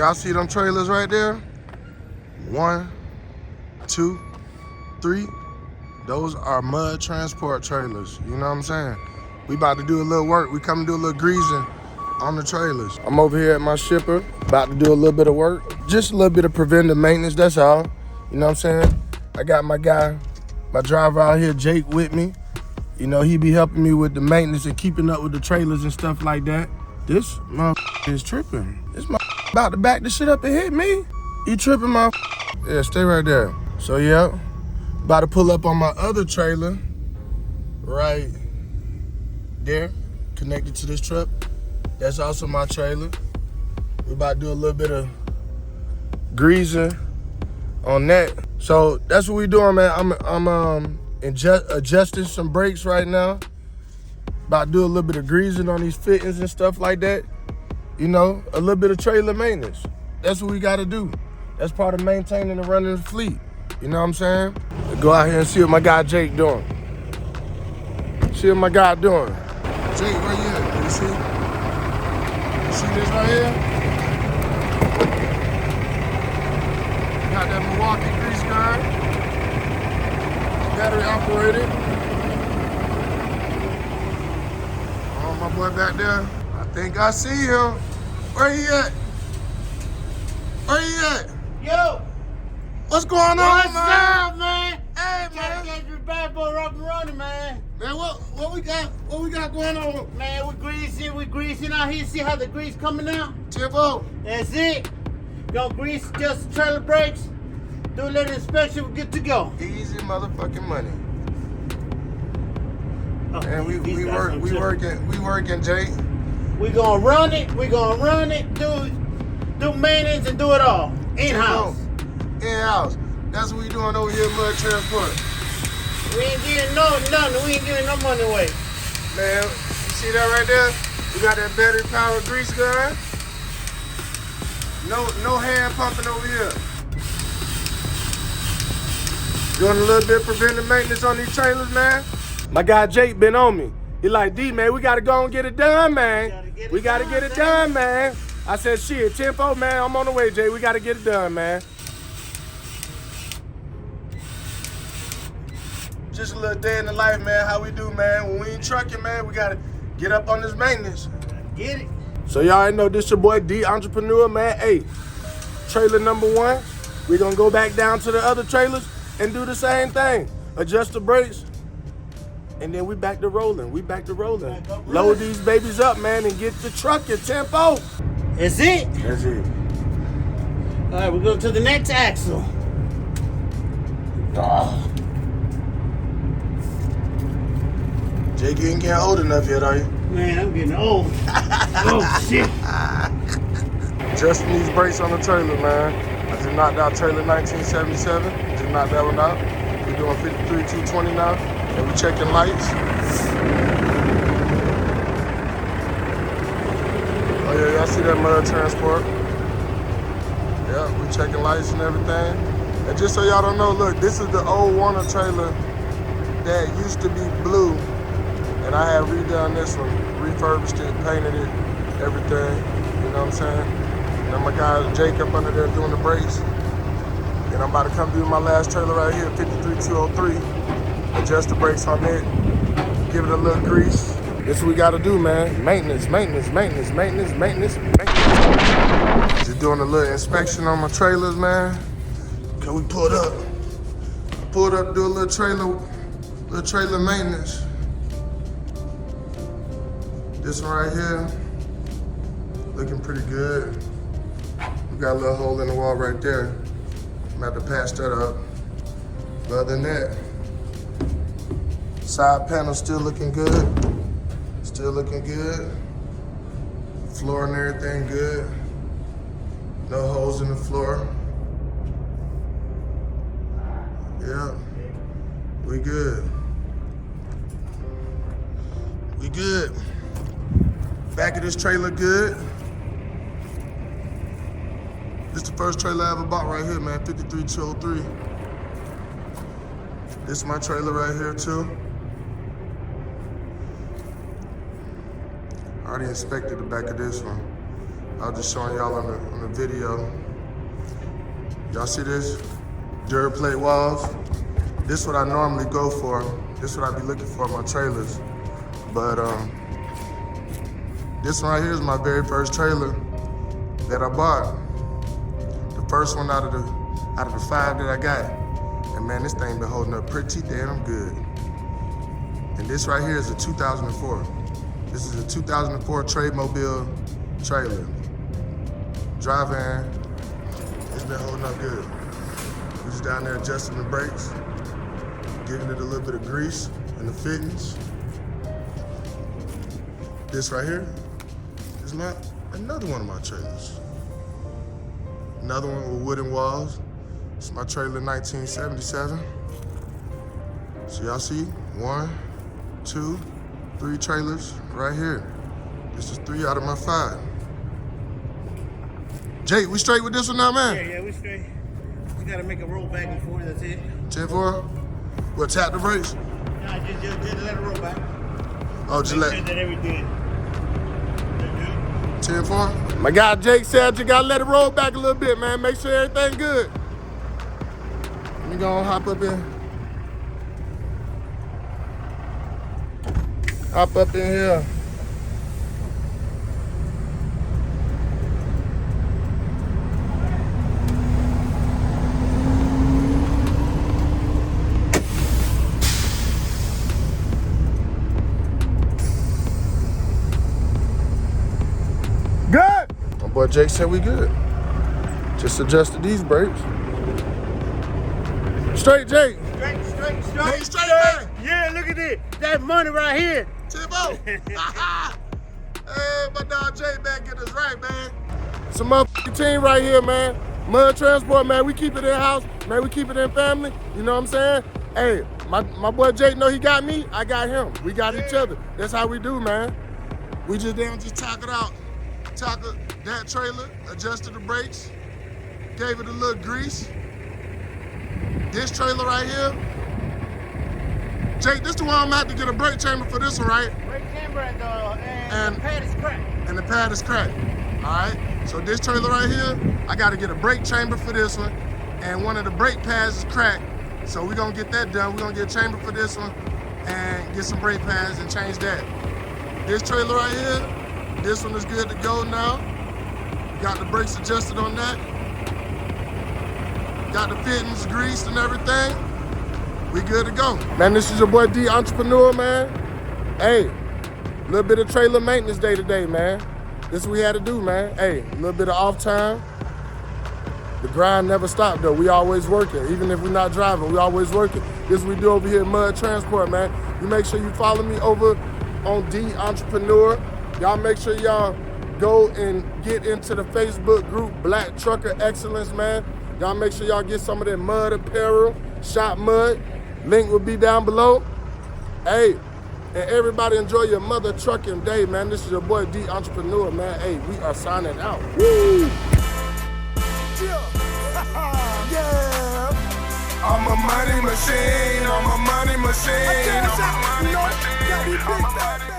y'all see them trailers right there? 1, 2, 3. Those are mud transport trailers. You know what I'm saying? We about to do a little work. We come and do a little greasing on the trailers. I'm over here at my shipper, about to do a little bit of work. Just a little bit of preventive maintenance, that's all. You know what I'm saying? I got my guy, my driver out here, Jake, with me. You know, he be helping me with the maintenance and keeping up with the trailers and stuff like that. This motherfucker is tripping. This motherfucker about to back the shit up and hit me. You tripping, motherfucker? Yeah, stay right there. So, yeah, about to pull up on my other trailer right there, connected to this truck. That's also my trailer. We about to do a little bit of greasing on that. So that's what we doing, man. I'm adjusting some brakes right now. About to do a little bit of greasing on these fittings and stuff like that. You know, a little bit of trailer maintenance. That's what we gotta do. That's part of maintaining and running the fleet. You know what I'm saying? Go out here and see what my guy Jake doing. See what my guy doing. Jake, where you at? You see? You see this right here? Got that Milwaukee grease gun. Battery operated. Oh, my boy back there. I think I see him. Where he at? Where he at? Yo! What's going on, What's man? up, man? Hey, man. Get your bad boy up and running, man. Man, what we got going on? Man, we're greasing out here. See how the grease coming out? Timbo. That's it. Gonna grease just the trailer brakes. Do a little inspection, we're good to go. Easy motherfucking money. Oh, And we working, Jay. We gonna run it, do maintenance and do it all. In-house. In-house. That's what we doing over here at Mud Transport. We ain't getting nothing. We ain't giving no money away. Man, you see that right there? We got that battery powered grease gun. No hand pumping over here. Doing a little bit of preventive maintenance on these trailers, man. My guy Jake been on me. He like, D, man, we gotta go and get it done, man. We gotta get it done, man. I said, shit, tempo, man, I'm on the way, Jay. We gotta get it done, man. Just a little day in the life, man, how we do, man. When we ain't trucking, man, we gotta get up on this maintenance. Get it. So y'all already know this your boy, DEEentrepreneur, man. Hey, trailer number 1. We gonna go back down to the other trailers and do the same thing. Adjust the brakes, and then we back to rolling. Load these babies up, man, and get the trucking tempo. That's it. That's it. All right, we're going to the next axle. Oh. Jake, you ain't getting old enough yet, are you? Man, I'm getting old. Oh, shit. Adjusting these brakes on the trailer, man. I just knocked out trailer 1977. Just knocked that one out. We're doing 53-220 now, and we're checking lights. Oh yeah, y'all see that Mud Transport? Yeah, we're checking lights and everything. And just so y'all don't know, look, this is the old Warner trailer that used to be blue. And I have redone this one, refurbished it, painted it, everything. You know what I'm saying? And my guy Jake up under there doing the brakes. And I'm about to come do my last trailer right here, 53203. Adjust the brakes on it, give it a little grease. This is what we gotta do, man. Maintenance. Just doing a little inspection on my trailers, man. Can we pull it up? Pull it up, do a little trailer maintenance. This one right here, looking pretty good. We got a little hole in the wall right there. I'm about to patch that up. But other than that, side panel still looking good. Floor and everything good. No holes in the floor. Yeah, we good. Back of this trailer good. This is the first trailer I ever bought right here, man, 53203. This is my trailer right here too. I already inspected the back of this one. I was just showing y'all on the video. Y'all see this? Duraplate walls. This is what I normally go for. This is what I be looking for in my trailers. But this one right here is my very first trailer that I bought. The first one out of the 5 that I got. And man, this thing been holding up pretty damn good. And this right here is a 2004. This is a 2004 Truckmoney trailer. Drive-in, it's been holding up good. We just down there adjusting the brakes, giving it a little bit of grease and the fittings. This right here is another one of my trailers. Another one with wooden walls. It's my trailer 1977. So y'all see, 1, 2, 3 trailers right here. This is 3 out of my 5. Jake, we straight with this one now, man? Yeah, we straight. You gotta make a roll back and forth, that's it. 10-4? We'll tap the brakes? Nah, just let it roll back. Oh, just Make sure that everything. 10-4? My guy Jake said you gotta let it roll back a little bit, man. Make sure everything good. Let me go and hop up in. Hop up in here. Good. My boy Jake said we good. Just adjusted these brakes. Straight, Jake. Straight. Straight, man. Yeah, look at this. That money right here. Timbo. Hey, my dog Jake back get us right, man. Some motherfucking team right here, man. Mud Transport, man. We keep it in house, man. We keep it in family. You know what I'm saying? Hey, my boy Jake know he got me. I got him. We got each other. That's how we do, man. We just talk it out. Tackle that trailer, adjusted the brakes, gave it a little grease. This trailer right here, Jake, this the one I'm gonna have to get a brake chamber for this one, right? Brake chamber and the pad is cracked. And the pad is cracked. All right, so this trailer right here, I gotta get a brake chamber for this one, and one of the brake pads is cracked. So we're gonna get that done. We're gonna get a chamber for this one and get some brake pads and change that. This trailer right here, this one is good to go now. Got the brakes adjusted on that. Got the fittings greased and everything. We good to go. Man, this is your boy DEEentrepreneur, man. Hey, a little bit of trailer maintenance day today, man. This is what we had to do, man. Hey, a little bit of off time. The grind never stopped though. We always working. Even if we're not driving, we always working. This is what we do over here at Mud Transport, man. You make sure you follow me over on DEEentrepreneur. Y'all make sure y'all go and get into the Facebook group, Black Trucker Excellence, man. Y'all make sure y'all get some of that mud apparel, shop mud. Link will be down below. Hey, and everybody enjoy your mother trucking day, man. This is your boy DEEentrepreneur, man. Hey, we are signing out. Woo! Yeah. I'm a money machine. I'm a money machine. I'm a money machine.